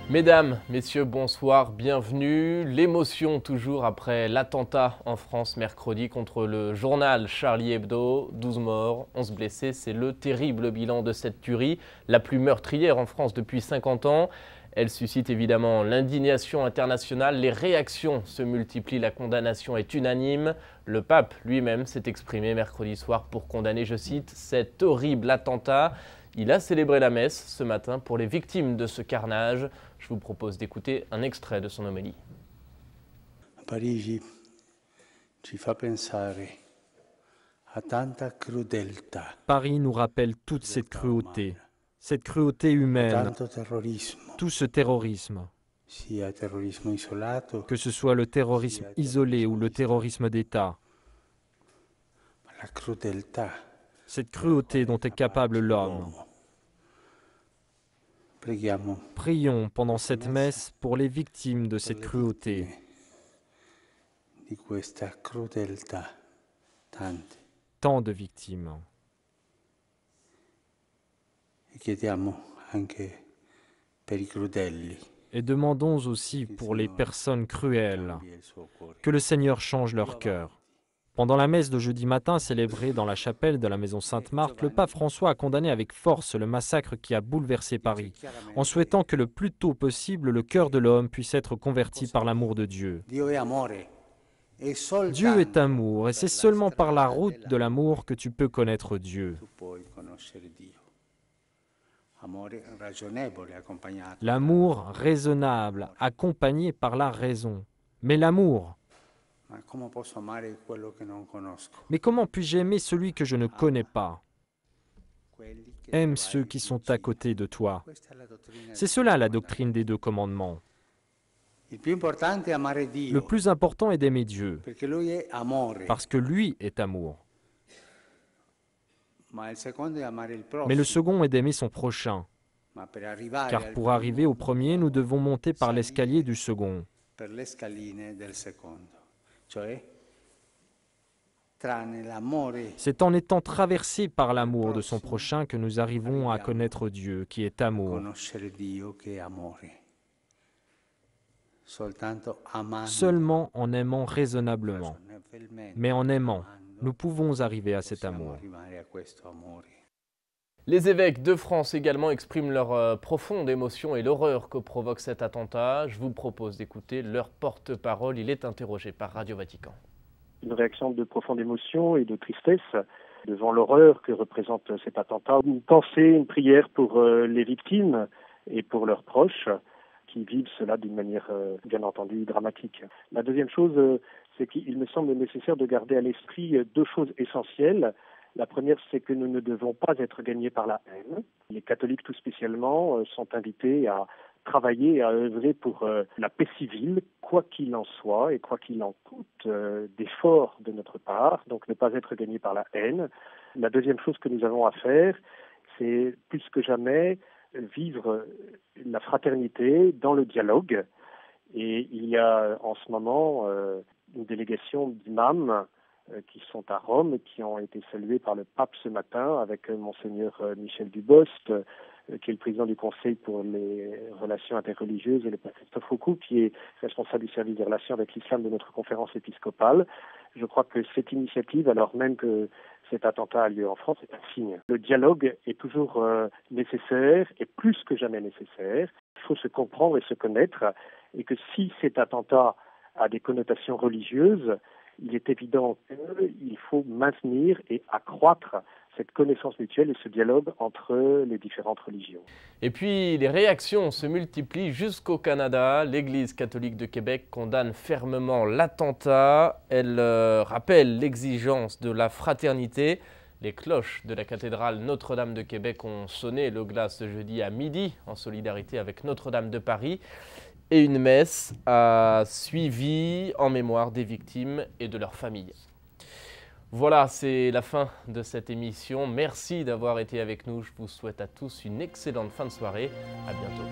Mesdames, messieurs, bonsoir, bienvenue. L'émotion toujours après l'attentat en France mercredi contre le journal Charlie Hebdo. 12 morts, 11 blessés, c'est le terrible bilan de cette tuerie, la plus meurtrière en France depuis 50 ans. Elle suscite évidemment l'indignation internationale, les réactions se multiplient, la condamnation est unanime. Le pape lui-même s'est exprimé mercredi soir pour condamner, je cite, cet horrible attentat. Il a célébré la messe ce matin pour les victimes de ce carnage. Je vous propose d'écouter un extrait de son homélie. Parigi ci fa pensare a tanta crudeltà. Paris nous rappelle toute cette cruauté humaine, tout ce terrorisme, que ce soit le terrorisme isolé ou le terrorisme d'État. Cette cruauté dont est capable l'homme. Prions pendant cette messe pour les victimes de cette cruauté. Tant de victimes. Et demandons aussi pour les personnes cruelles que le Seigneur change leur cœur. Pendant la messe de jeudi matin célébrée dans la chapelle de la maison Sainte-Marthe, le pape François a condamné avec force le massacre qui a bouleversé Paris, en souhaitant que le plus tôt possible le cœur de l'homme puisse être converti par l'amour de Dieu. Dieu est amour, et c'est seulement par la route de l'amour que tu peux connaître Dieu. L'amour raisonnable, accompagné par la raison. Mais l'amour. Mais comment puis-je aimer celui que je ne connais pas? Aime ceux qui sont à côté de toi. C'est cela la doctrine des 2 commandements. Le plus important est d'aimer Dieu, parce que lui est amour. Mais le second est d'aimer son prochain, car pour arriver au premier, nous devons monter par l'escalier du second. C'est en étant traversés par l'amour de son prochain que nous arrivons à connaître Dieu, qui est amour. Seulement en aimant raisonnablement. Mais en aimant, nous pouvons arriver à cet amour. Les évêques de France également expriment leur profonde émotion et l'horreur que provoque cet attentat. Je vous propose d'écouter leur porte-parole. Il est interrogé par Radio Vatican. Une réaction de profonde émotion et de tristesse devant l'horreur que représente cet attentat. Une pensée, une prière pour les victimes et pour leurs proches qui vivent cela d'une manière bien entendu dramatique. La deuxième chose, c'est qu'il me semble nécessaire de garder à l'esprit 2 choses essentielles. La première, c'est que nous ne devons pas être gagnés par la haine. Les catholiques tout spécialement sont invités à travailler et à œuvrer pour la paix civile, quoi qu'il en soit et quoi qu'il en coûte d'efforts de notre part, donc ne pas être gagnés par la haine. La deuxième chose que nous avons à faire, c'est plus que jamais vivre la fraternité dans le dialogue. Et il y a en ce moment une délégation d'imams qui sont à Rome et qui ont été salués par le pape ce matin avec Monseigneur Michel Dubost, qui est le président du Conseil pour les relations interreligieuses, et le pape Christophe Foucault, qui est responsable du service des relations avec l'islam de notre conférence épiscopale. Je crois que cette initiative, alors même que cet attentat a lieu en France, est un signe. Le dialogue est toujours nécessaire et plus que jamais nécessaire. Il faut se comprendre et se connaître, et que si cet attentat a des connotations religieuses, il est évident qu'il faut maintenir et accroître cette connaissance mutuelle et ce dialogue entre les différentes religions. Et puis les réactions se multiplient jusqu'au Canada. L'Église catholique de Québec condamne fermement l'attentat. Elle rappelle l'exigence de la fraternité. Les cloches de la cathédrale Notre-Dame de Québec ont sonné le glas ce jeudi à midi en solidarité avec Notre-Dame de Paris. Et une messe a suivi en mémoire des victimes et de leurs familles. Voilà, c'est la fin de cette émission. Merci d'avoir été avec nous. Je vous souhaite à tous une excellente fin de soirée. À bientôt.